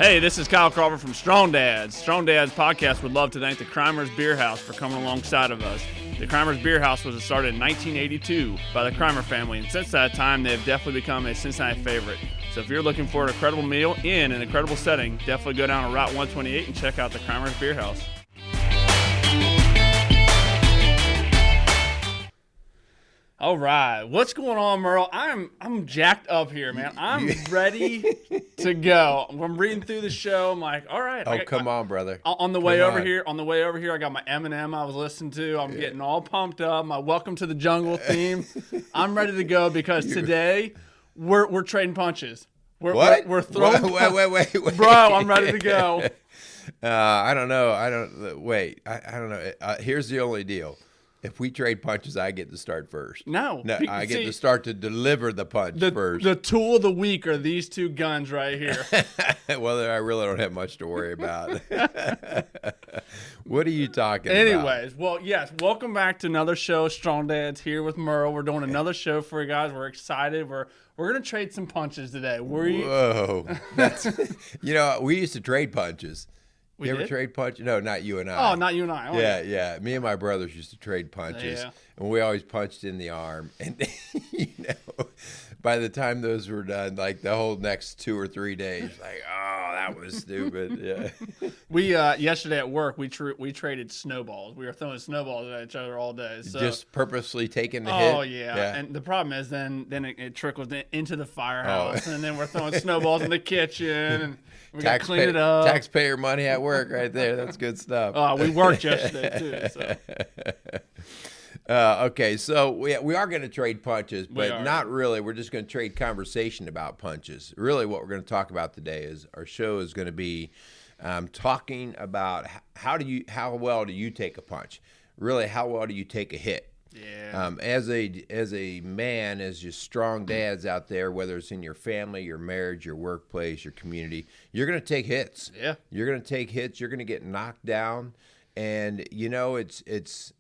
Hey, this is Kyle Crawford from Strong Dads. Strong Dads podcast would love to thank the Crimers Beer House for coming alongside of us. The Crimers Beer House was started in 1982 by the Crimer family, and since that time, they have definitely become a Cincinnati favorite. So if you're looking for an incredible meal in an incredible setting, definitely go down to Route 128 and check out the Crimers Beer House. All right, what's going on, Merle? I'm jacked up here, man. I'm ready to go. I'm reading through the show. I'm like, all right. Oh, come on, brother. On the way over here, I got my Eminem I was listening to. I'm getting all pumped up. My Welcome to the Jungle theme. I'm ready to go because today we're trading punches. We're throwing. Wait. Bro, I'm ready to go. I don't know. I don't know. Here's the only deal. If we trade punches, I get to start first. No, I get to start to deliver the punch first. The tool of the week are these two guns right here. Well, I really don't have much to worry about. What are you talking about? Anyways, well, yes, welcome back to another show. Strong Dads here with Merle. We're doing another show for you guys. We're excited. We're gonna trade some punches today. Whoa, that's we used to trade punches. You ever trade punches? No, not you and I. Oh, not you and I. Yeah. Me and my brothers used to trade punches, and we always punched in the arm. And by the time those were done, like the whole next 2 or 3 days, like, oh, that was stupid. Yeah. We yesterday at work we traded snowballs. We were throwing snowballs at each other all day. So. Just purposely taking the hit. Oh yeah. And the problem is then it trickles into the firehouse, and then we're throwing snowballs in the kitchen, and we got to clean it up. Taxpayer money at work, right there. That's good stuff. Oh, we worked yesterday too. So. Okay, so we are going to trade punches, but not really. We're just going to trade conversation about punches. Really, what we're going to talk about today is our show is going to be talking about how well do you take a punch? Really, how well do you take a hit? Yeah. As a man, as your strong dads out there, whether it's in your family, your marriage, your workplace, your community, you're going to take hits. Yeah. You're going to take hits. You're going to get knocked down, and it's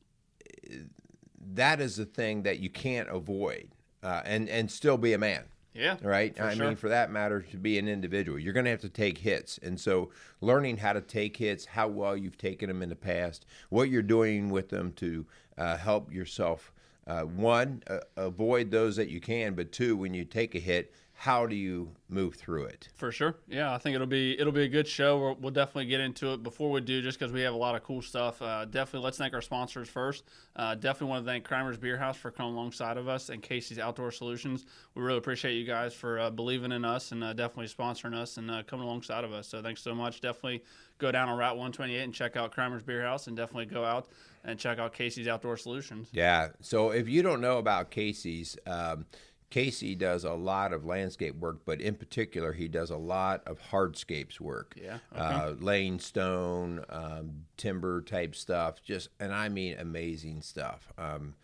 that is the thing that you can't avoid, and still be a man. Yeah. Right? I mean, for that matter, to be an individual, you're going to have to take hits. And so learning how to take hits, how well you've taken them in the past, what you're doing with them to help yourself, one, avoid those that you can, but two, when you take a hit, how do you move through it? For sure. Yeah, I think it'll be a good show. We'll definitely get into it. Before we do, just because we have a lot of cool stuff, definitely let's thank our sponsors first. Definitely want to thank Crimers Beer House for coming alongside of us and Casey's Outdoor Solutions. We really appreciate you guys for believing in us and definitely sponsoring us and coming alongside of us. So thanks so much. Definitely go down on Route 128 and check out Crimers Beer House, and definitely go out and check out Casey's Outdoor Solutions. Yeah. So if you don't know about Casey's, Casey does a lot of landscape work, but in particular, he does a lot of hardscapes work. Yeah. Okay. Laying stone, timber type stuff, and I mean amazing stuff. I'm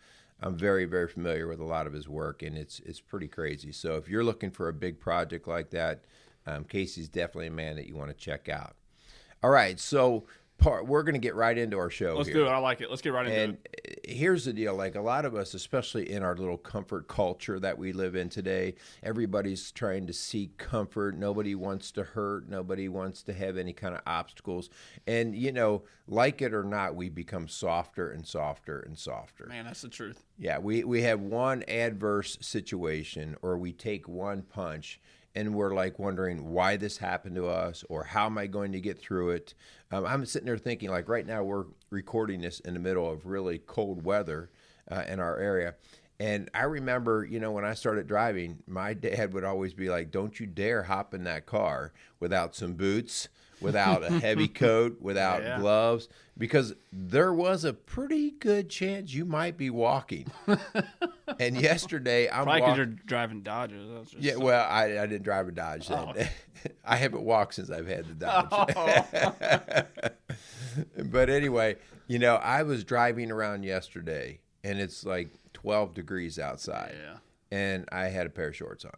very, very familiar with a lot of his work, and it's pretty crazy. So if you're looking for a big project like that, Casey's definitely a man that you want to check out. All right, so we're going to get right into our show. Let's do it. I like it. Let's get right into it. And here's the deal. Like a lot of us, especially in our little comfort culture that we live in today, everybody's trying to seek comfort. Nobody wants to hurt. Nobody wants to have any kind of obstacles. And, like it or not, we become softer and softer and softer. Man, that's the truth. Yeah, we have one adverse situation, or we take one punch, and we're like wondering why this happened to us, or how am I going to get through it? I'm sitting there thinking, like right now we're recording this in the middle of really cold weather in our area. And I remember, when I started driving, my dad would always be like, don't you dare hop in that car without some boots, without a heavy coat, without gloves, because there was a pretty good chance you might be walking. And yesterday, I'm probably because you're driving Dodges. Well, I didn't drive a Dodge then. Oh, okay. I haven't walked since I've had the Dodge. Oh. But anyway, I was driving around yesterday, and it's like 12 degrees outside. Yeah. And I had a pair of shorts on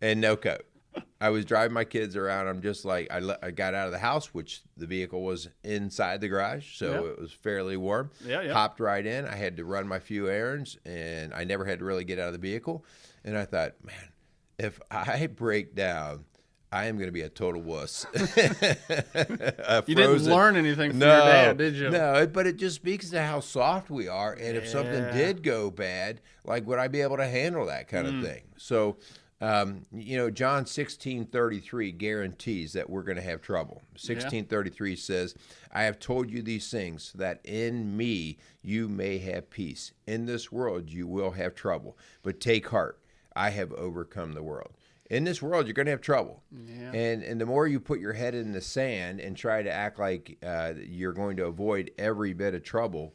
and no coat. I was driving my kids around. I'm just like, I got out of the house, which the vehicle was inside the garage, so it was fairly warm. Yeah. Hopped right in. I had to run my few errands, and I never had to really get out of the vehicle. And I thought, man, if I break down, I am going to be a total wuss. You didn't learn anything from your dad, did you? No, but it just speaks to how soft we are. And if something did go bad, like, would I be able to handle that kind of thing? So, John 16:33 guarantees that we're going to have trouble. 16:33 says, I have told you these things, that in me you may have peace. In this world you will have trouble, but take heart. I have overcome the world. In this world, you're going to have trouble. Yeah. And the more you put your head in the sand and try to act like you're going to avoid every bit of trouble,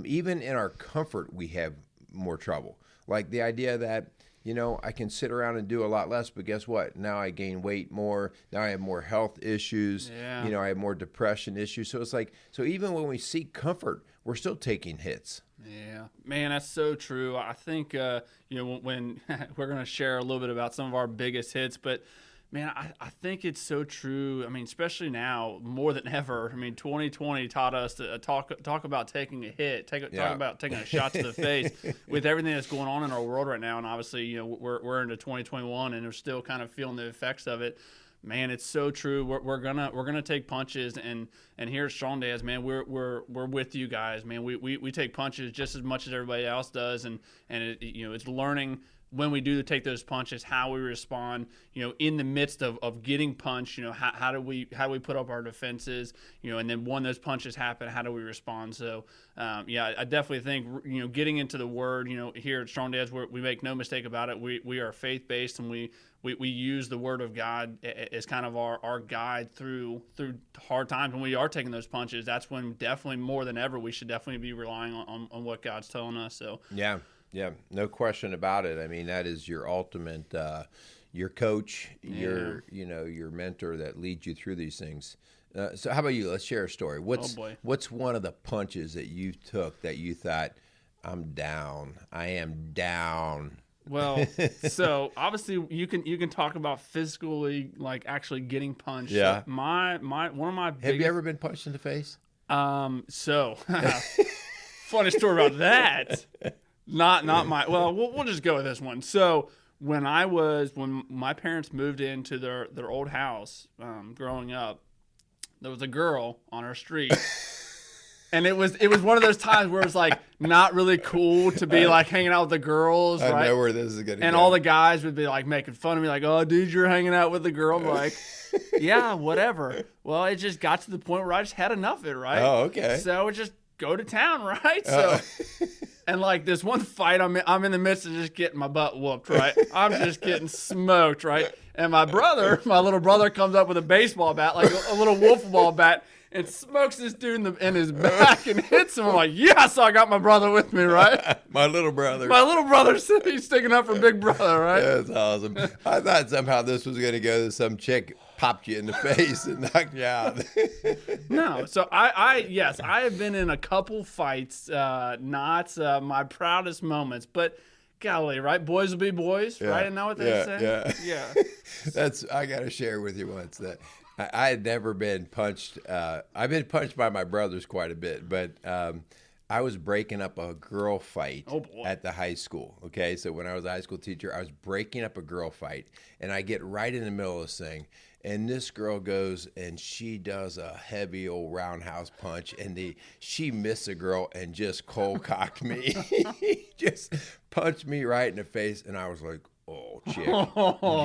even in our comfort, we have more trouble. Like the idea that, I can sit around and do a lot less, but guess what? Now I gain weight more. Now I have more health issues. Yeah. I have more depression issues. So it's like, so even when we seek comfort, we're still taking hits. Yeah, man, that's so true. I think, when we're going to share a little bit about some of our biggest hits, but man, I think it's so true. I mean, especially now more than ever. I mean, 2020 taught us to talk about taking a hit, talk about taking a shot to the face with everything that's going on in our world right now. And obviously, we're into 2021 and we're still kind of feeling the effects of it. Man, it's so true. We're gonna take punches, and here at Strong Dads, man, we're with you guys, man. We take punches just as much as everybody else does, and it's learning when we do take those punches how we respond. In the midst of getting punched, how do we put up our defenses, and then when those punches happen, how do we respond? So, I definitely think getting into the Word, here at Strong Dads, we make no mistake about it. We are faith based, and we use the Word of God as kind of our guide through hard times. When we are taking those punches, that's when definitely more than ever we should definitely be relying on what God's telling us. So yeah, no question about it. I mean, that is your ultimate, your coach, your mentor that leads you through these things. So how about you? Let's share a story. What's one of the punches that you took that you thought, I'm down. I am down. Well, so obviously you can talk about physically, like actually getting punched. Yeah. One of my biggest, have you ever been punched in the face? So funny story about that. Not my. Well, we'll just go with this one. So when my parents moved into their old house, growing up, there was a girl on our street. And it was one of those times where it was like not really cool to be like hanging out with the girls, right? I know where this is going to go. And all the guys would be like making fun of me, like, "Oh, dude, you're hanging out with the girl." I'm like, yeah, whatever. Well, it just got to the point where I just had enough of it, right? Oh, okay. So I would just go to town, right? So, and like this one fight, I'm in the midst of just getting my butt whooped, right? I'm just getting smoked, right? And my little brother, comes up with a baseball bat, like a little wolf ball bat, and smokes this dude in his back and hits him. I'm like, yes, I got my brother with me, right? My little brother. My little brother's sticking up for big brother, right? That's awesome. I thought somehow this was going to go to some chick popped you in the face and knocked you out. No. So I have been in a couple fights, not my proudest moments, but golly, right? Boys will be boys, right? Isn't that what they say? Yeah. I got to share with you once that I had never been punched. I've been punched by my brothers quite a bit, but I was breaking up a girl fight at the high school. Okay, so when I was a high school teacher, I was breaking up a girl fight, and I get right in the middle of this thing, and this girl goes and she does a heavy old roundhouse punch, and she missed a girl and just cold cocked me, just punched me right in the face, and I was like, oh, chick,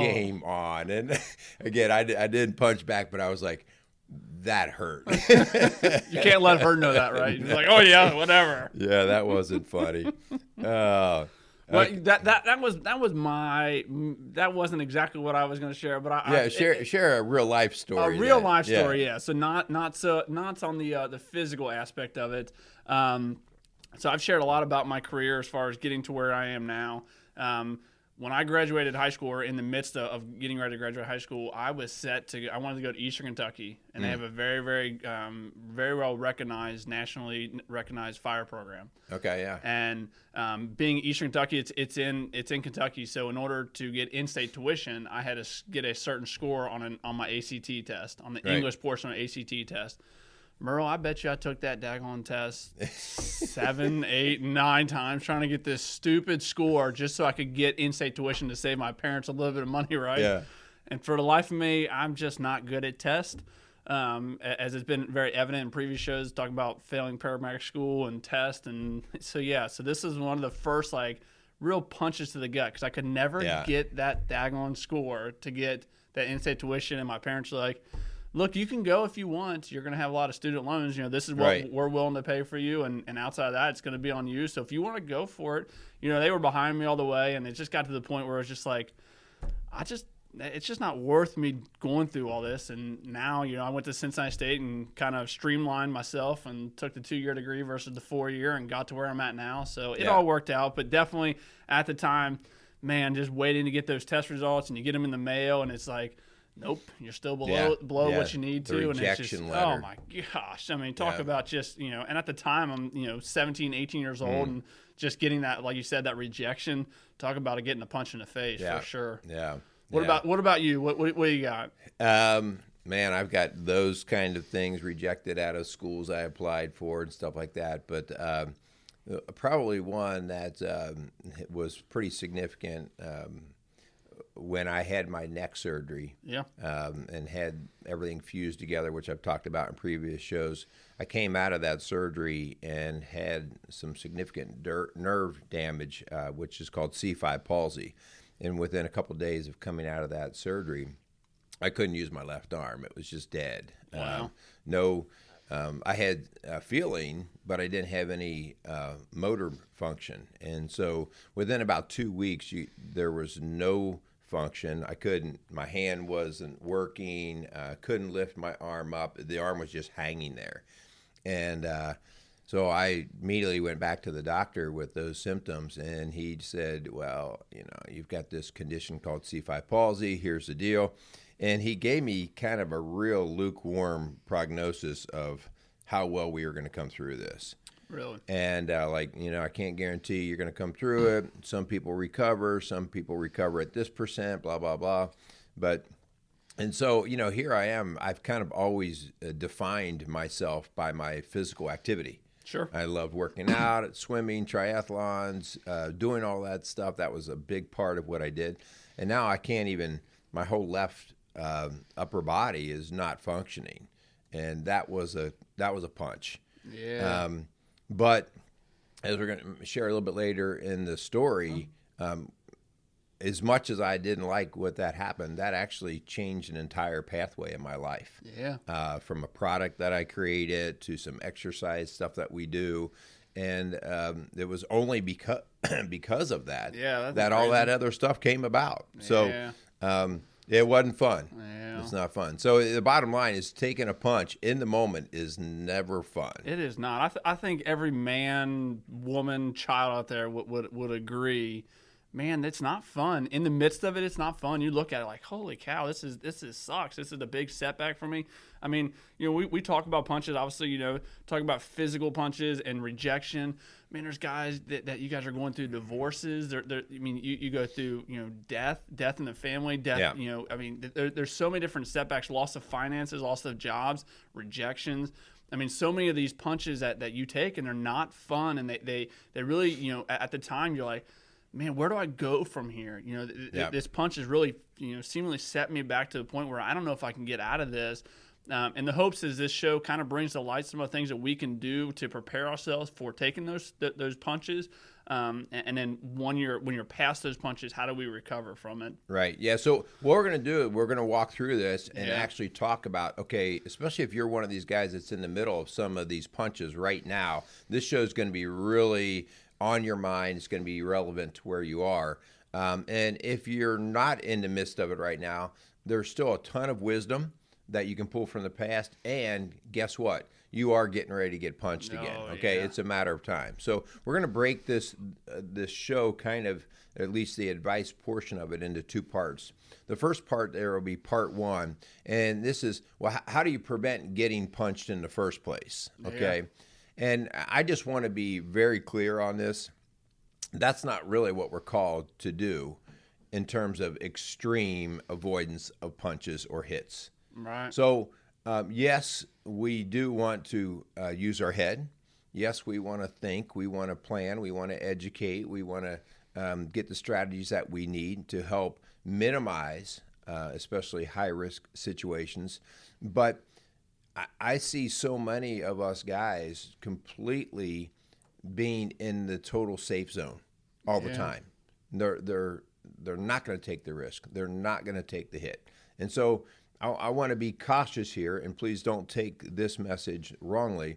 game on. And again, I didn't punch back, but I was like, that hurt. You can't let her know that, right? You're like, oh yeah, whatever. Yeah, that wasn't funny. Well, that wasn't exactly what I was going to share, but share a real life story. A real life story, yeah. So not on the physical aspect of it. So I've shared a lot about my career as far as getting to where I am now. When I graduated high school, or in the midst of getting ready to graduate high school, I was I wanted to go to Eastern Kentucky, and they have a very, very, very well recognized, nationally recognized fire program. Okay, yeah. And being Eastern Kentucky, it's in Kentucky, so in order to get in-state tuition, I had to get a certain score on my ACT test, on the English portion of the ACT test. Merle, I bet you I took that daggone test 7, 8, 9 times trying to get this stupid score just so I could get in-state tuition to save my parents a little bit of money, right? Yeah. And for the life of me, I'm just not good at test. As it's been very evident in previous shows, talking about failing paramedic school and test. And so this is one of the first like real punches to the gut because I could never get that daggone score to get that in-state tuition. And my parents were like, look, you can go if you want. You're going to have a lot of student loans. This is what we're willing to pay for you. And outside of that, it's going to be on you. So if you want to go for it, they were behind me all the way. And it just got to the point where it was just like, it's just not worth me going through all this. And now, I went to Cincinnati State and kind of streamlined myself and took the 2-year degree versus the 4-year and got to where I'm at now. So it all worked out. But definitely at the time, man, just waiting to get those test results and you get them in the mail and it's like, nope, you're still below what you need to. The and it's just, letter. Oh my gosh. I mean, talk about just, and at the time I'm, 17, 18 years old and just getting that, like you said, that rejection, talk about it getting a punch in the face for sure. Yeah. What about you? What do you got? Man, I've got those kind of things rejected out of schools I applied for and stuff like that. But probably one that was pretty significant when I had my neck surgery and had everything fused together, which I've talked about in previous shows. I came out of that surgery and had some significant nerve damage, which is called C5 palsy. And within a couple of days of coming out of that surgery, I couldn't use my left arm. It was just dead. Wow. I had feeling, but I didn't have any motor function. And so within about 2 weeks, there was no function. My hand wasn't working. Couldn't lift my arm up. The arm was just hanging there. And so I immediately went back to the doctor with those symptoms, and he said, well, you've got this condition called C5 palsy. Here's the deal. And he gave me kind of a real lukewarm prognosis of how well we were going to come through this. Really? And I can't guarantee you're going to come through it. Some people recover. Some people recover at this percent, blah, blah, blah. And so, here I am. I've kind of always defined myself by my physical activity. Sure. I loved working out, swimming, triathlons, doing all that stuff. That was a big part of what I did. And now I can't even, my whole left upper body is not functioning. And that was a punch. Yeah. But as we're going to share a little bit later in the story, as much as I didn't like what that happened, that actually changed an entire pathway in my life. Yeah. From a product that I created to some exercise stuff that we do. And it was only because of that that all that other stuff came about. So it wasn't fun. Yeah. It's not fun. So the bottom line is taking a punch in the moment is never fun. It is not. I think every man, woman, child out there would agree. Man, it's not fun. In the midst of it, it's not fun. You look at it like, holy cow, this sucks. This is a big setback for me. I mean, we talk about punches, obviously, talk about physical punches and rejection. I mean, there's guys that you guys are going through divorces. You go through, death in the family, death, I mean, there's so many different setbacks, loss of finances, loss of jobs, rejections. I mean, so many of these punches that you take and they're not fun. And they really, at the time you're like, man, where do I go from here? This punch has really, seemingly set me back to the point where I don't know if I can get out of this. And the hopes is this show kind of brings to light some of the things that we can do to prepare ourselves for taking those punches. And then when you're past those punches, how do we recover from it? Right. Yeah. So what we're going to do, we're going to walk through this and actually talk about, okay, especially if you're one of these guys that's in the middle of some of these punches right now, this show is going to be really on your mind. It's going to be relevant to where you are. And if you're not in the midst of it right now, there's still a ton of wisdom that you can pull from the past. And guess what? You are getting ready to get punched again. Okay. It's a matter of time. So we're going to break this show kind of, at least the advice portion of it, into two parts. The first part there will be part one. And this is, well, how do you prevent getting punched in the first place? Okay. Yeah. And I just want to be very clear on this. That's not really what we're called to do in terms of extreme avoidance of punches or hits. Right. So, yes, we do want to use our head. Yes, we want to think. We want to plan. We want to educate. We want to get the strategies that we need to help minimize especially high-risk situations. But I see so many of us guys completely being in the total safe zone all the time. They're not going to take the risk. They're not going to take the hit. And so I want to be cautious here, and please don't take this message wrongly.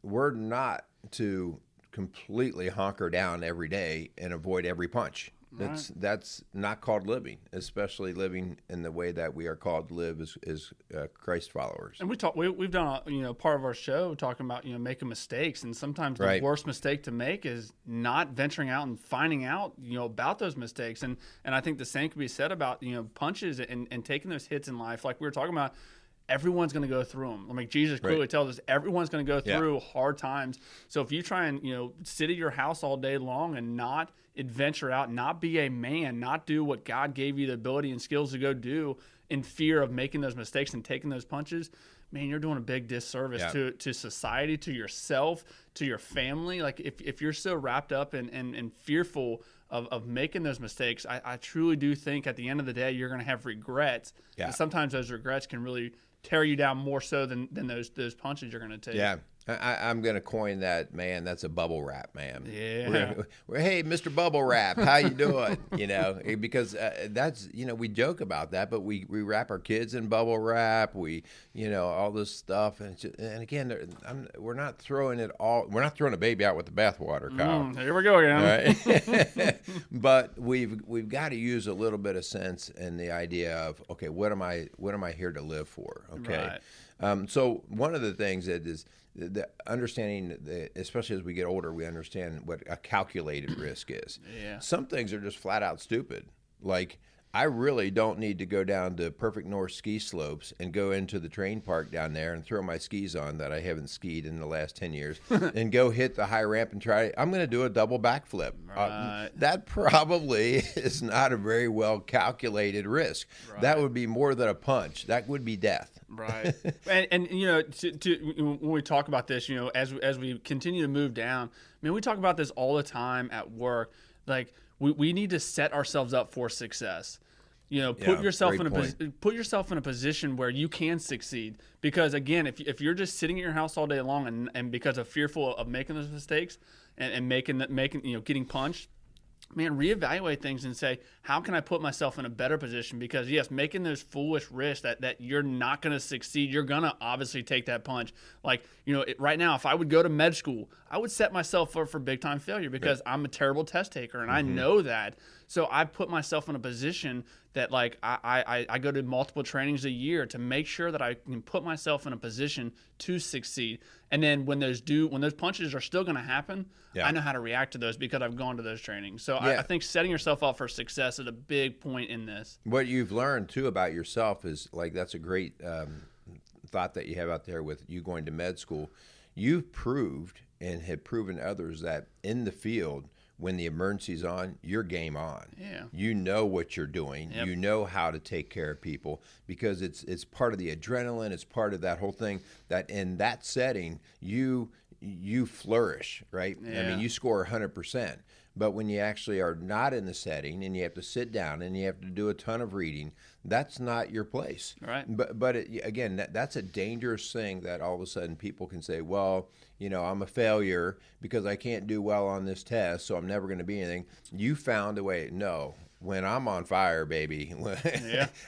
We're not to completely hunker down every day and avoid every punch. That's not called living, especially living in the way that we are called to live as Christ followers. And we've done part of our show talking about making mistakes, and sometimes the worst mistake to make is not venturing out and finding out about those mistakes. And I think the same can be said about punches and taking those hits in life, like we were talking about. Everyone's going to go through them. Like Jesus clearly tells us, everyone's going to go through hard times. So if you try and sit at your house all day long and not adventure out, not be a man, not do what God gave you the ability and skills to go do in fear of making those mistakes and taking those punches, man, you're doing a big disservice to society, to yourself, to your family. Like if you're so wrapped up and fearful of making those mistakes, I truly do think at the end of the day you're going to have regrets. Yeah. And sometimes those regrets can really tear you down more so than those punches you're going to take. Yeah. I'm going to coin that, man. That's a bubble wrap, man. Yeah. Hey, Mr. Bubble Wrap, how you doing? Because that's, we joke about that, but we wrap our kids in bubble wrap. We, all this stuff. And again, we're not throwing it all. We're not throwing a baby out with the bathwater, Kyle. Here we go again. Right? But we've got to use a little bit of sense in the idea of, okay, what am I here to live for? Okay. Right. So one of the things that is the understanding, especially as we get older, we understand what a calculated risk is. Yeah. Some things are just flat out stupid. Like, I really don't need to go down to Perfect North ski slopes and go into the train park down there and throw my skis on that I haven't skied in the last 10 years and go hit the high ramp and try. I'm going to do a double backflip. Right. That probably is not a very well calculated risk. Right. That would be more than a punch. That would be death. Right. and when we talk about this, as we continue to move down, we talk about this all the time at work. Like, we need to set ourselves up for success. Put yourself in a position where you can succeed. Because again, if you're just sitting in your house all day long and because of fearful of making those mistakes and getting punched, man, reevaluate things and say, how can I put myself in a better position? Because yes, making those foolish risks that you're not going to succeed, you're going to obviously take that punch. Like, right now, if I would go to med school, I would set myself up for big time failure because I'm a terrible test taker and I know that. So I put myself in a position that like I go to multiple trainings a year to make sure that I can put myself in a position to succeed. And then when those punches are still going to happen, I know how to react to those because I've gone to those trainings. So I think setting yourself up for success is a big point in this. What you've learned too about yourself is like, that's a great thought that you have out there with you going to med school. You've proved and have proven to others that in the field, when the emergency's on, you're game on. Yeah. You know what you're doing. Yep. You know how to take care of people because it's part of the adrenaline. It's part of that whole thing that in that setting, you flourish, right? Yeah. I mean, you score 100%. But when you actually are not in the setting and you have to sit down and you have to do a ton of reading, that's not your place. Right. But again, that's a dangerous thing that all of a sudden people can say, well, I'm a failure because I can't do well on this test, so I'm never going to be anything. You found a way. No. When I'm on fire, baby,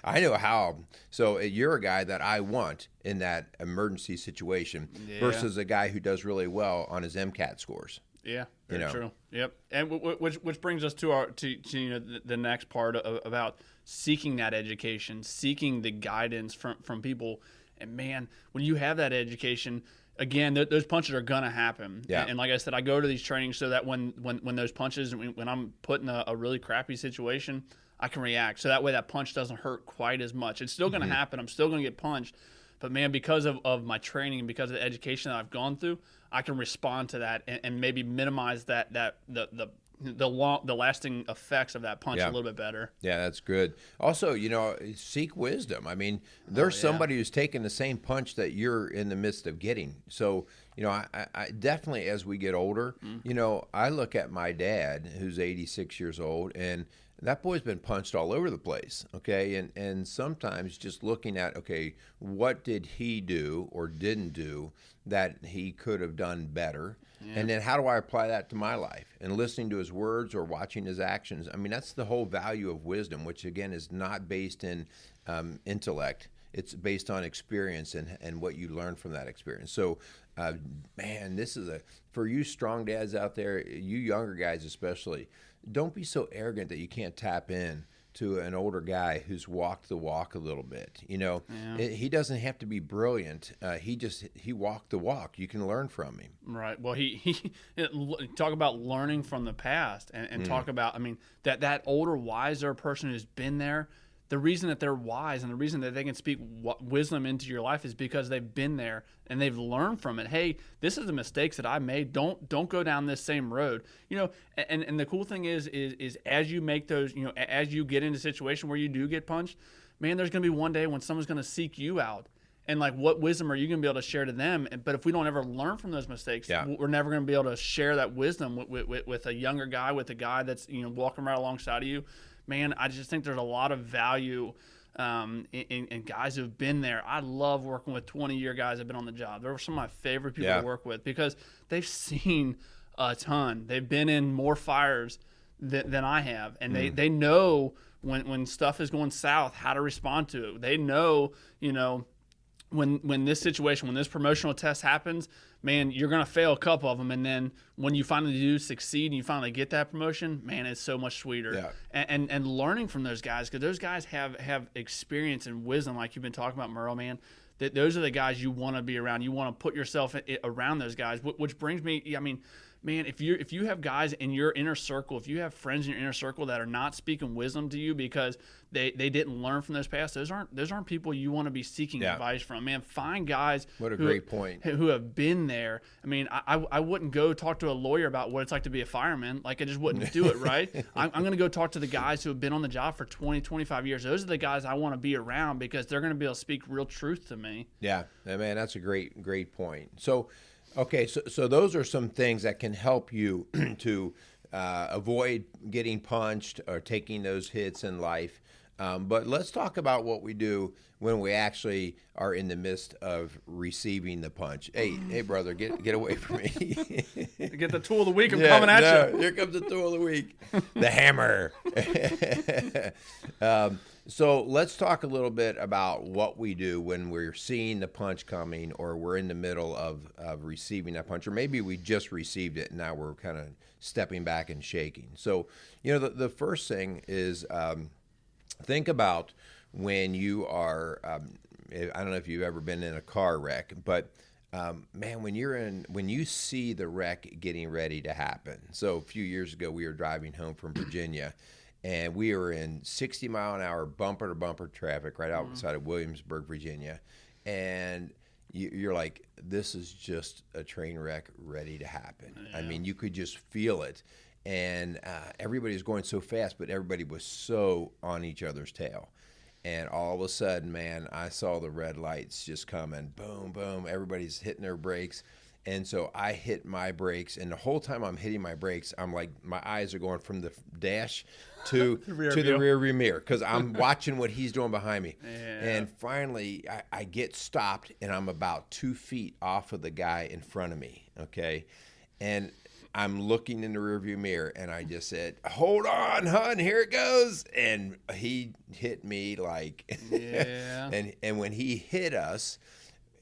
I know how. So you're a guy that I want in that emergency situation versus a guy who does really well on his MCAT scores. Yeah, very true. Yep, and which brings us to the next part about seeking that education, seeking the guidance from people. And man, when you have that education, again, those punches are gonna happen. Yeah. And like I said, I go to these trainings so that when those punches, when I'm put in a really crappy situation, I can react. So that way, that punch doesn't hurt quite as much. It's still gonna happen. I'm still gonna get punched. But man, because of my training and because of the education that I've gone through, I can respond to that and maybe minimize the lasting effects of that punch a little bit better. Yeah, that's good. Also, seek wisdom. I mean, there's somebody who's taking the same punch that you're in the midst of getting. So, I definitely, as we get older, I look at my dad, who's 86 years old, and that boy's been punched all over the place, okay? And sometimes just looking at, okay, what did he do or didn't do that he could have done better? Yeah. And then how do I apply that to my life? And listening to his words or watching his actions. I mean, that's the whole value of wisdom, which, again, is not based in intellect. It's based on experience and what you learn from that experience. So, man, this is for you strong dads out there, you younger guys especially, don't be so arrogant that you can't tap in to an older guy who's walked the walk a little bit. You know, he doesn't have to be brilliant. He walked the walk. You can learn from him. Right. Well, he talk about learning from the past and talk about, I mean, that older, wiser person who's been there. The reason that they're wise and the reason that they can speak wisdom into your life is because they've been there and they've learned from it. Hey, this is the mistakes that I made. Don't go down this same road. You know, and the cool thing is as you make those, you know, as you get into a situation where you do get punched, man, there's going to be one day when someone's going to seek you out. And like, what wisdom are you going to be able to share to them? But if we don't ever learn from those mistakes, we're never going to be able to share that wisdom with a younger guy, with a guy that's, you know, walking right alongside of you. Man, I just think there's a lot of value in guys who've been there. I love working with 20-year guys that have been on the job. They're some of my favorite people to work with because they've seen a ton. They've been in more fires than I have, and they know when stuff is going south, how to respond to it. They know, you know, when this situation, when this promotional test happens, man, you're going to fail a couple of them. And then when you finally do succeed and you finally get that promotion, man, it's so much sweeter. Yeah. And learning from those guys, because those guys have experience and wisdom, like you've been talking about, Merle, man. That those are the guys you want to be around. You want to put yourself around those guys, which brings me, I mean, man, if you have guys in your inner circle, if you have friends in your inner circle that are not speaking wisdom to you because they didn't learn from those past, those aren't people you want to be seeking advice from. Man, find guys great point. Who have been there. I mean, I wouldn't go talk to a lawyer about what it's like to be a fireman. Like, I just wouldn't do it, right? I'm going to go talk to the guys who have been on the job for 20, 25 years. Those are the guys I want to be around because they're going to be able to speak real truth to me. Yeah, man, that's a great point. So, okay, so those are some things that can help you to avoid getting punched or taking those hits in life. But let's talk about what we do when we actually are in the midst of receiving the punch. Hey, brother, get away from me. Get the tool of the week. I'm coming at you. Here comes the tool of the week, the hammer. So let's talk a little bit about what we do when we're seeing the punch coming or we're in the middle of receiving that punch, or maybe we just received it and now we're kind of stepping back and shaking. So, you know, the first thing is think about when you are, I don't know if you've ever been in a car wreck, but man, when you see the wreck getting ready to happen. So a few years ago, we were driving home from Virginia, and we were in 60-mile-an-hour bumper-to-bumper traffic right outside of Williamsburg, Virginia. And you're like, this is just a train wreck ready to happen. Yeah. I mean, you could just feel it. And everybody was going so fast, but everybody was so on each other's tail. And all of a sudden, man, I saw the red lights just coming. Boom, boom. Everybody's hitting their brakes. And so I hit my brakes, and the whole time I'm hitting my brakes, I'm like, my eyes are going from the dash to the rear view mirror because I'm watching what he's doing behind me. Yeah. And finally, I get stopped, and I'm about 2 feet off of the guy in front of me, okay? And I'm looking in the rearview mirror, and I just said, hold on, hon, here it goes. And he hit me like, and when he hit us,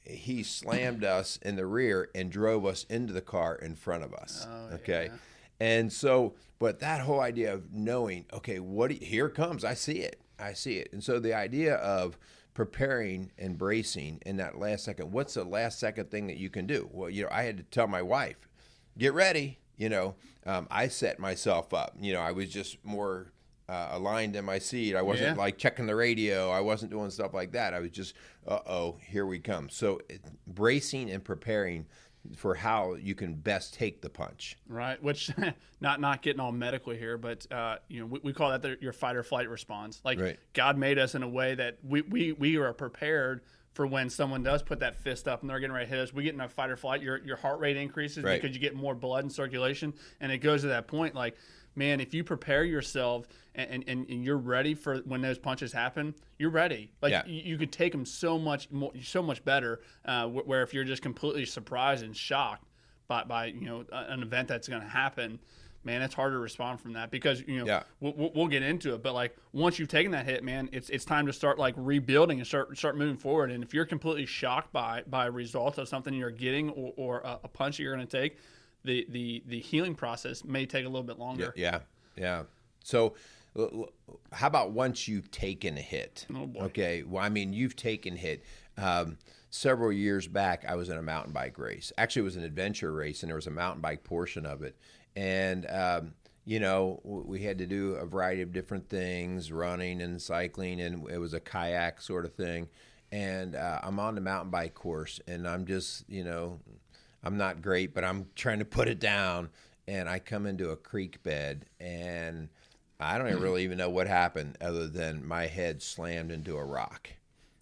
he slammed us in the rear and drove us into the car in front of us. Oh, okay. Yeah. And so, but that whole idea of knowing, okay, here it comes. I see it. And so the idea of preparing and bracing in that last second, what's the last second thing that you can do? Well, you know, I had to tell my wife, get ready. You know, I set myself up. You know, I was just more aligned in my seat. I wasn't like checking the radio. I wasn't doing stuff like that. I was just, here we come. So bracing and preparing for how you can best take the punch. Right, which not getting all medical here, but you know, we call that your fight or flight response. Like God made us in a way that we are prepared for when someone does put that fist up and they're getting ready to hit us. We get in a fight or flight. Your heart rate increases because you get more blood and circulation, and it goes to that point like, man, if you prepare yourself and you're ready for when those punches happen, you're ready. Like you could take them so much better. Where if you're just completely surprised and shocked by an event that's going to happen, man, it's hard to respond from that because we'll get into it. But like once you've taken that hit, man, it's time to start like rebuilding and start moving forward. And if you're completely shocked by a result of something you're getting or a punch that you're going to take, the healing process may take a little bit longer. Yeah. So how about once you've taken a hit? Oh boy. Okay. Well, I mean, you've taken hit. Several years back, I was in a mountain bike race. Actually, it was an adventure race, and there was a mountain bike portion of it. And, we had to do a variety of different things, running and cycling, and it was a kayak sort of thing. And I'm on the mountain bike course, and I'm just, I'm not great, but I'm trying to put it down. And I come into a creek bed, and I don't really even know what happened other than my head slammed into a rock.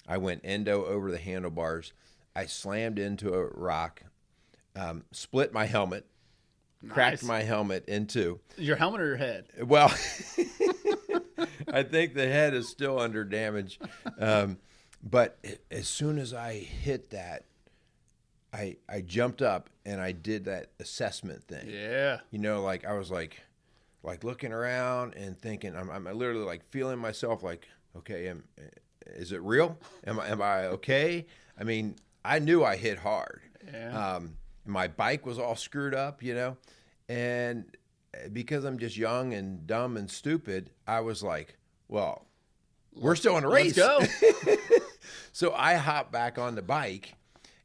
I went endo over the handlebars. I slammed into a rock, split my helmet, cracked my helmet in two. Your helmet or your head? Well, I think the head is still under damage. But as soon as I hit that, I jumped up and I did that assessment thing. Yeah. Like I was like looking around and thinking, I'm literally like feeling myself like, okay, is it real? Am I okay? I mean, I knew I hit hard. Yeah. My bike was all screwed up, and because I'm just young and dumb and stupid, I was like, well, we're still in a race. Let's go. So I hopped back on the bike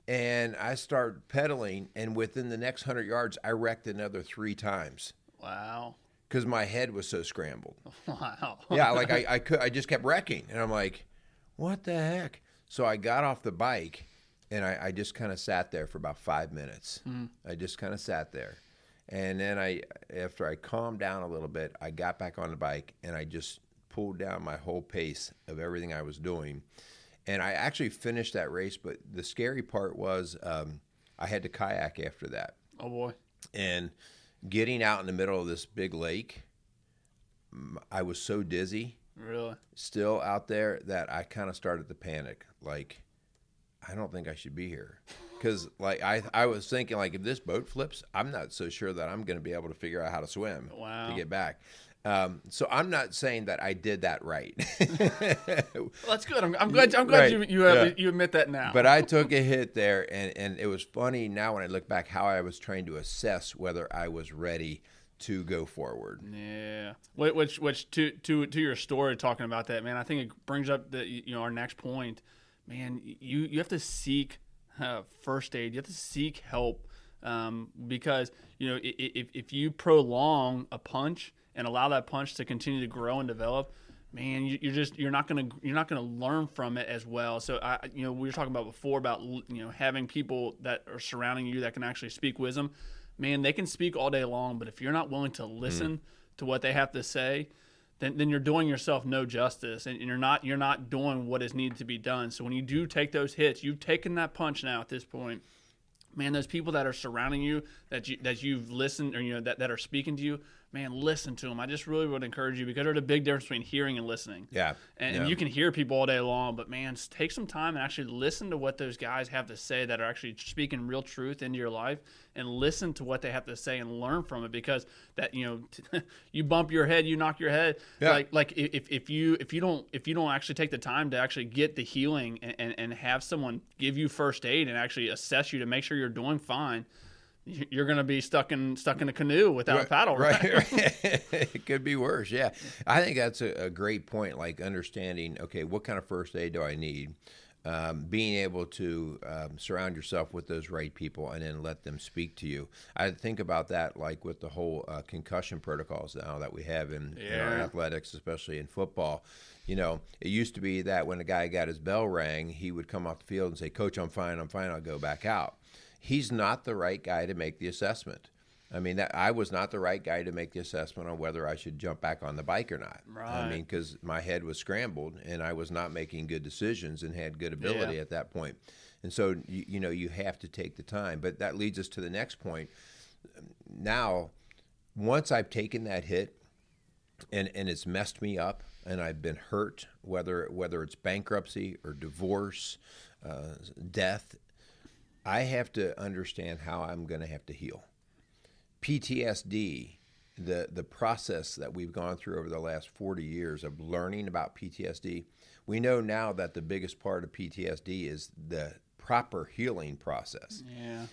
and I started pedaling, and within the next 100 yards, I wrecked another 3 times. Wow. Because my head was so scrambled. Wow. Yeah, like I just kept wrecking, and I'm like, what the heck? So I got off the bike, and I just kind of sat there for about 5 minutes. I just kind of sat there. And then after I calmed down a little bit, I got back on the bike, and I just pulled down my whole pace of everything I was doing. And I actually finished that race, but the scary part was I had to kayak after that. Oh, boy. And getting out in the middle of this big lake, I was so dizzy. Really? Still out there that I kind of started to panic. Like, I don't think I should be here. Because, like, I was thinking, like, if this boat flips, I'm not so sure that I'm going to be able to figure out how to swim to get back. So I'm not saying that I did that right. Well, that's good. I'm glad Right. you admit that now. But I took a hit there, and it was funny now when I look back how I was trying to assess whether I was ready to go forward. Yeah. Which to your story talking about that, man, I think it brings up our next point. Man, you have to seek first aid. You have to seek help because if you prolong a punch and allow that punch to continue to grow and develop, man, you're not gonna learn from it as well. So we were talking about before about having people that are surrounding you that can actually speak wisdom. Man, they can speak all day long, but if you're not willing to listen to what they have to say, then you're doing yourself no justice, and you're not doing what is needed to be done. So when you do take those hits, you've taken that punch now at this point. Man, those people that are surrounding you, that you've listened, or that are speaking to you, man, listen to them. I just really would encourage you, because there's a big difference between hearing and listening. Yeah. And you can hear people all day long, but man, take some time and actually listen to what those guys have to say that are actually speaking real truth into your life, and listen to what they have to say and learn from it, because that you bump your head, you knock your head. Yeah. Like if you don't actually take the time to actually get the healing and have someone give you first aid and actually assess you to make sure you're doing fine, you're going to be stuck in a canoe without a paddle. Right. It could be worse. Yeah. I think that's a great point. Like understanding, okay, what kind of first aid do I need? Being able to surround yourself with those right people and then let them speak to you. I think about that like with the whole concussion protocols now that we have in our athletics, especially in football. It used to be that when a guy got his bell rang, he would come off the field and say, "Coach, I'm fine, I'll go back out." He's not the right guy to make the assessment. I mean, I was not the right guy to make the assessment on whether I should jump back on the bike or not. Right. I mean, because my head was scrambled and I was not making good decisions and had good ability at that point. And so, you have to take the time. But that leads us to the next point. Now, once I've taken that hit and it's messed me up and I've been hurt, whether it's bankruptcy or divorce, death, I have to understand how I'm going to have to heal. PTSD, the process that we've gone through over the last 40 years of learning about PTSD, we know now that the biggest part of PTSD is the proper healing process. Yeah.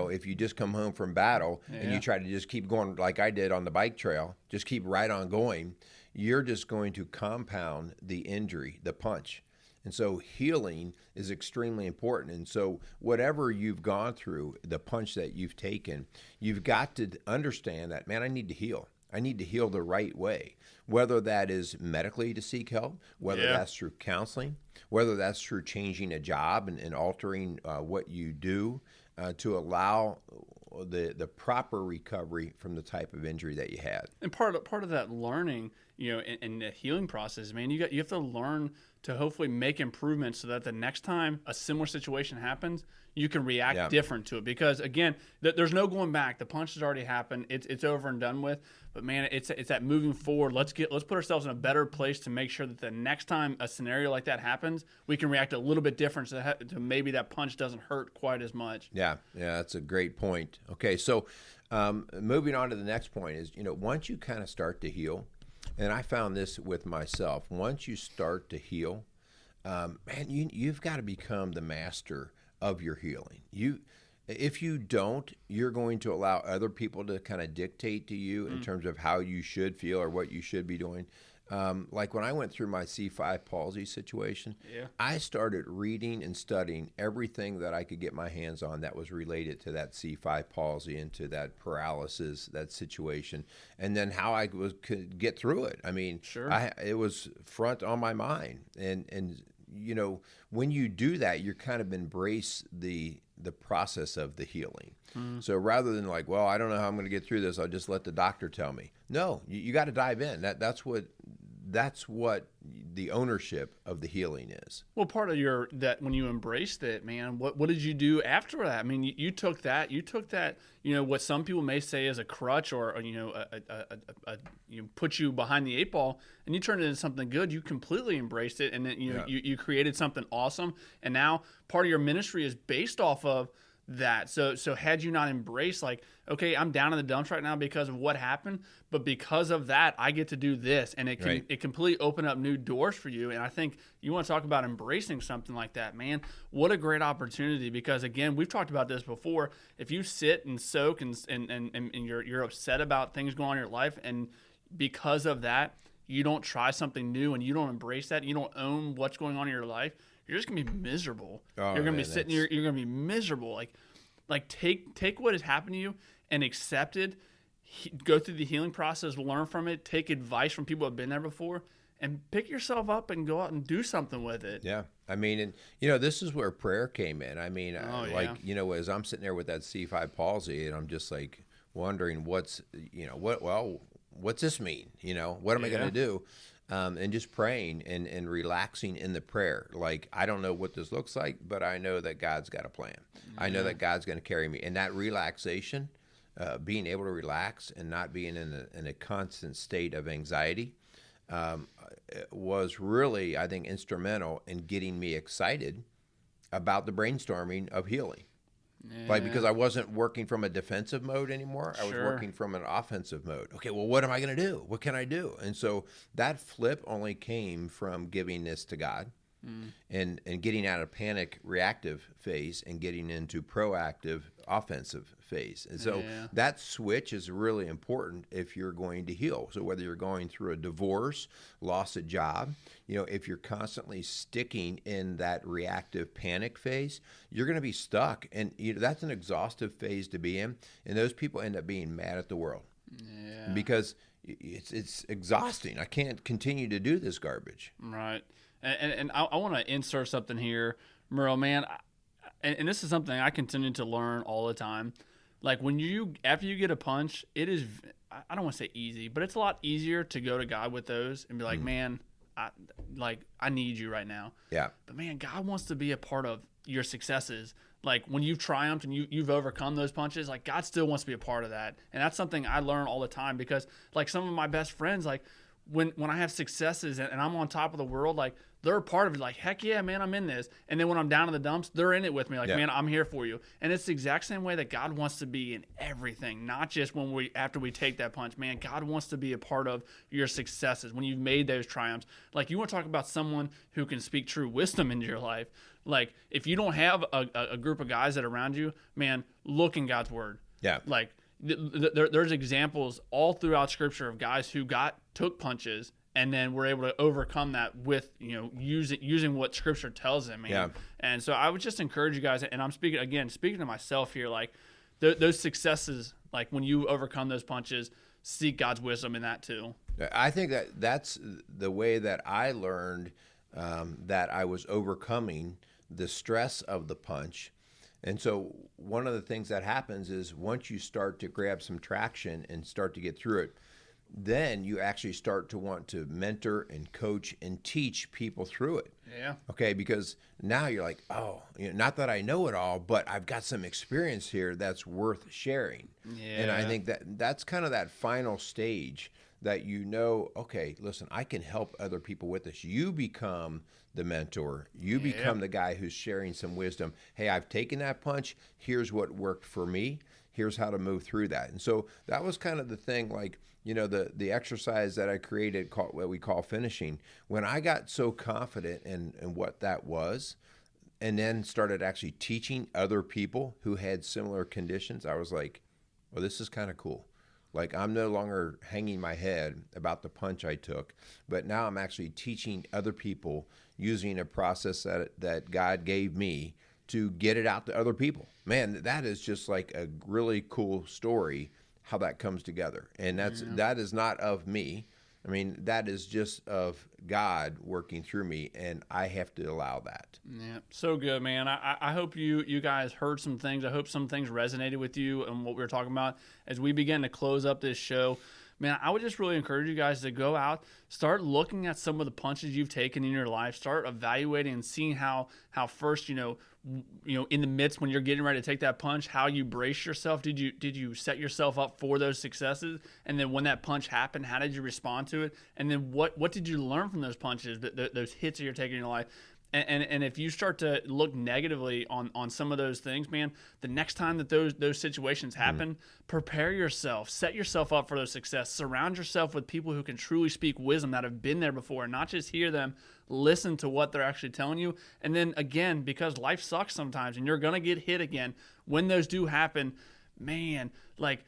If you just come home from battle and you try to just keep going like I did on the bike trail, just keep right on going, you're just going to compound the injury, the punch. And so healing is extremely important. And so whatever you've gone through, the punch that you've taken, you've got to understand that, man, I need to heal. I need to heal the right way, whether that is medically to seek help, whether that's through counseling, whether that's through changing a job and altering what you do to allow the proper recovery from the type of injury that you had. And part of that learning, in the healing process, man, you have to learn to hopefully make improvements so that the next time a similar situation happens, you can react different to it. Because again, there's no going back. The punch has already happened. It's over and done with. But man, it's that moving forward. Let's put ourselves in a better place to make sure that the next time a scenario like that happens, we can react a little bit different to maybe that punch doesn't hurt quite as much. Yeah, that's a great point. Okay, so moving on to the next point is, once you kind of start to heal, and I found this with myself, once you start to heal, man, you've got to become the master of your healing. If you don't, you're going to allow other people to kind of dictate to you in terms of how you should feel or what you should be doing. Like when I went through my C5 palsy situation, I started reading and studying everything that I could get my hands on that was related to that C5 palsy and to that paralysis, that situation, and then how I could get through it. I mean, it was front on my mind. And when you do that, you kind of embrace the process of the healing. So rather than like, well, I don't know how I'm going to get through this, I'll just let the doctor tell me. No, you got to dive in. That's what the ownership of the healing is. Well, part of that when you embraced it, man, what did you do after that? I mean, you took that, what some people may say is a crutch or you put you behind the eight ball, and you turned it into something good. You completely embraced it, and then you created something awesome. And now part of your ministry is based off of that. So had you not embraced, like, okay, I'm down in the dumps right now because of what happened, but because of that, I get to do this, and it completely opened up new doors for you. And I think you want to talk about embracing something like that, man. What a great opportunity! Because again, we've talked about this before. If you sit and soak and you're upset about things going on in your life, and because of that, you don't try something new and you don't embrace that, you don't own what's going on in your life, you're just gonna be miserable. You're gonna be sitting here. You're gonna be miserable. Like take what has happened to you and accept it. Go through the healing process, learn from it, take advice from people who have been there before, and pick yourself up and go out and do something with it. Yeah, I mean, and this is where prayer came in. I mean, as I'm sitting there with that C5 palsy, and I'm just like wondering what's this mean? What am I going to do? And just praying and relaxing in the prayer. Like, I don't know what this looks like, but I know that God's got a plan. I know that God's going to carry me. And that relaxation, being able to relax and not being in a constant state of anxiety, was really, I think, instrumental in getting me excited about the brainstorming of healing. Yeah. Because I wasn't working from a defensive mode anymore. I was working from an offensive mode. Okay, well, what am I going to do? What can I do? And so that flip only came from giving this to God and getting out of panic reactive phase and getting into proactive offensive phase. And so that switch is really important if you're going to heal. So whether you're going through a divorce, loss of job, if you're constantly sticking in that reactive panic phase, you're going to be stuck. And that's an exhaustive phase to be in. And those people end up being mad at the world because it's exhausting. I can't continue to do this garbage. Right. And I want to insert something here, Merle, man. And this is something I continue to learn all the time. Like after you get a punch, it is, I don't want to say easy, but it's a lot easier to go to God with those and be like, man, I need you right now. Yeah. But man, God wants to be a part of your successes. Like when you've triumphed and you've overcome those punches, like God still wants to be a part of that. And that's something I learn all the time, because like some of my best friends, like when I have successes and I'm on top of the world, like they're a part of it. Like, heck yeah, man, I'm in this. And then when I'm down in the dumps, they're in it with me. Like, man, I'm here for you. And it's the exact same way that God wants to be in everything, not just after we take that punch. Man, God wants to be a part of your successes when you've made those triumphs. Like, you want to talk about someone who can speak true wisdom into your life. Like, if you don't have a group of guys that are around you, man, look in God's word. Yeah. Like, there's examples all throughout Scripture of guys who took punches and then were able to overcome that with, using what Scripture tells them, man. Yeah. And so I would just encourage you guys, and I'm speaking to myself here, like those successes, like when you overcome those punches, seek God's wisdom in that too. I think that's the way that I learned that I was overcoming the stress of the punch. And so one of the things that happens is once you start to grab some traction and start to get through it, then you actually start to want to mentor and coach and teach people through it. Yeah. Okay, because now you're like, oh, not that I know it all, but I've got some experience here that's worth sharing. Yeah. And I think that's kind of that final stage that okay, listen, I can help other people with this. You become the mentor. You become the guy who's sharing some wisdom. Hey, I've taken that punch. Here's what worked for me. Here's how to move through that. And so that was kind of the thing, like, the exercise that I created, what we call finishing. When I got so confident in what that was, and then started actually teaching other people who had similar conditions, I was like, well, this is kind of cool. Like, I'm no longer hanging my head about the punch I took, but now I'm actually teaching other people using a process that God gave me to get it out to other people. Man, that is just like a really cool story, how that comes together. And that is not of me. I mean, that is just of God working through me, and I have to allow that. Yeah, so good, man. I hope you guys heard some things. I hope some things resonated with you and what we were talking about as we begin to close up this show. Man, I would just really encourage you guys to go out, start looking at some of the punches you've taken in your life, start evaluating and seeing how first, in the midst when you're getting ready to take that punch, how you brace yourself. Did you set yourself up for those successes? And then when that punch happened, how did you respond to it? And then what did you learn from those punches, those hits that you're taking in your life? And if you start to look negatively on some of those things, man, the next time that those situations happen, prepare yourself, set yourself up for those success. Surround yourself with people who can truly speak wisdom, that have been there before, and not just hear them, listen to what they're actually telling you. And then again, because life sucks sometimes and you're going to get hit again, when those do happen, man, like,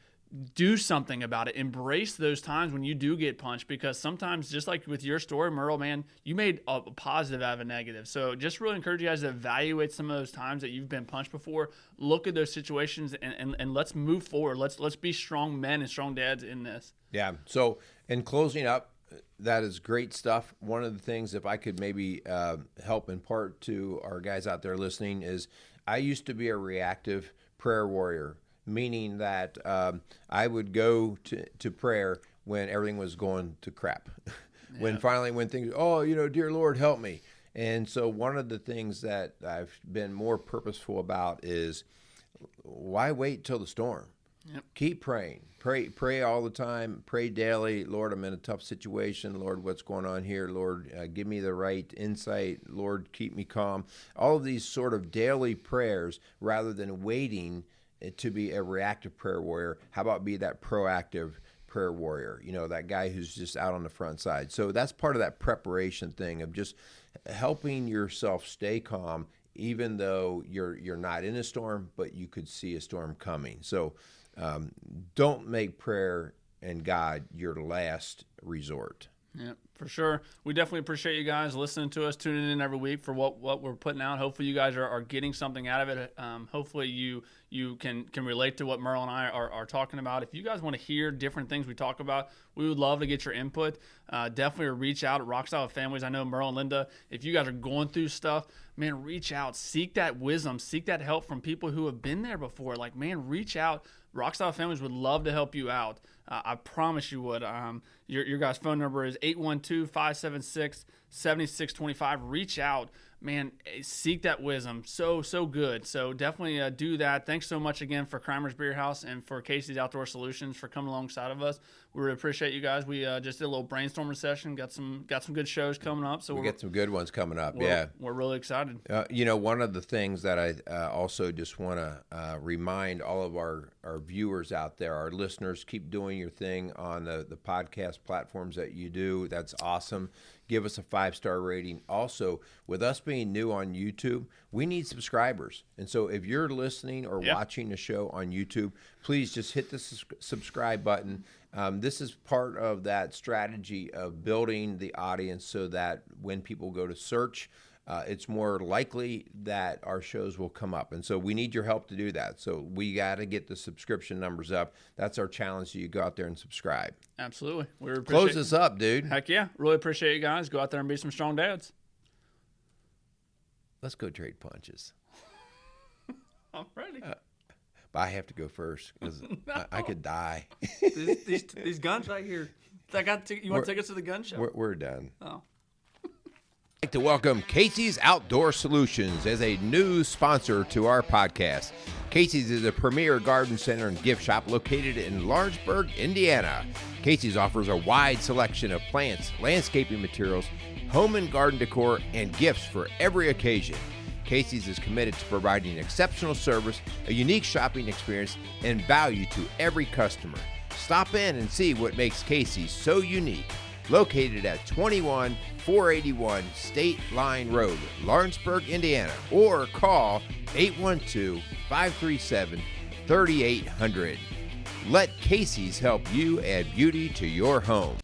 do something about it. Embrace those times when you do get punched, because sometimes, just like with your story, Merle, man, you made a positive out of a negative. So just really encourage you guys to evaluate some of those times that you've been punched before. Look at those situations and let's move forward. Let's be strong men and strong dads in this. Yeah. So in closing up, that is great stuff. One of the things, if I could maybe help impart to our guys out there listening, is I used to be a reactive prayer warrior, meaning that I would go to prayer when everything was going to crap. When things, dear Lord, help me. And so one of the things that I've been more purposeful about is, why wait till the storm? Yep. Keep praying. Pray all the time. Pray daily. Lord, I'm in a tough situation. Lord, what's going on here? Lord, give me the right insight. Lord, keep me calm. All of these sort of daily prayers, rather than waiting to be a reactive prayer warrior. How about be that proactive prayer warrior? That guy who's just out on the front side. So that's part of that preparation thing of just helping yourself stay calm, even though you're not in a storm, but you could see a storm coming. So don't make prayer and God your last resort. Yeah, for sure. We definitely appreciate you guys listening to us, tuning in every week for what we're putting out. Hopefully you guys are getting something out of it. Hopefully you can relate to what Merle and I are talking about. If you guys want to hear different things we talk about, we would love to get your input. Definitely reach out at Rock Style Families. I know Merle and Linda, if you guys are going through stuff, man, reach out, seek that wisdom, seek that help from people who have been there before. Like, man, reach out. Rockstyle Families would love to help you out. I promise you would. Your guys' phone number is 812-576-7625. Reach out. Man, seek that wisdom. So good. So definitely do that. Thanks so much again for Crimer's Beer House and for Casey's Outdoor Solutions for coming alongside of us. We really appreciate you guys. We just did a little brainstorming session. Got some good shows coming up. So we got some good ones coming up. We're really excited. One of the things that I also just want to remind all of our viewers out there, our listeners, keep doing your thing on the podcast platforms that you do. That's awesome. Give us a 5-star rating. Also, with us being new on YouTube, we need subscribers. And so if you're listening or watching the show on YouTube, please just hit the subscribe button. This is part of that strategy of building the audience so that when people go to search, it's more likely that our shows will come up. And so we need your help to do that. So we got to get the subscription numbers up. That's our challenge. So you go out there and subscribe. Absolutely. Close this up, dude. Heck yeah. Really appreciate you guys. Go out there and be some strong dads. Let's go trade punches. I'm ready. But I have to go first because I could die. these guns right here. You want to take us to the gun show? We're done. Oh. I'd like to welcome Casey's Outdoor Solutions as a new sponsor to our podcast. Casey's is a premier garden center and gift shop located in Lawrenceburg, Indiana. Casey's offers a wide selection of plants, landscaping materials, home and garden decor, and gifts for every occasion. Casey's is committed to providing exceptional service, a unique shopping experience, and value to every customer. Stop in and see what makes Casey's so unique. Located at 21481 State Line Road, Lawrenceburg, Indiana, or call 812-537-3800. Let Casey's help you add beauty to your home.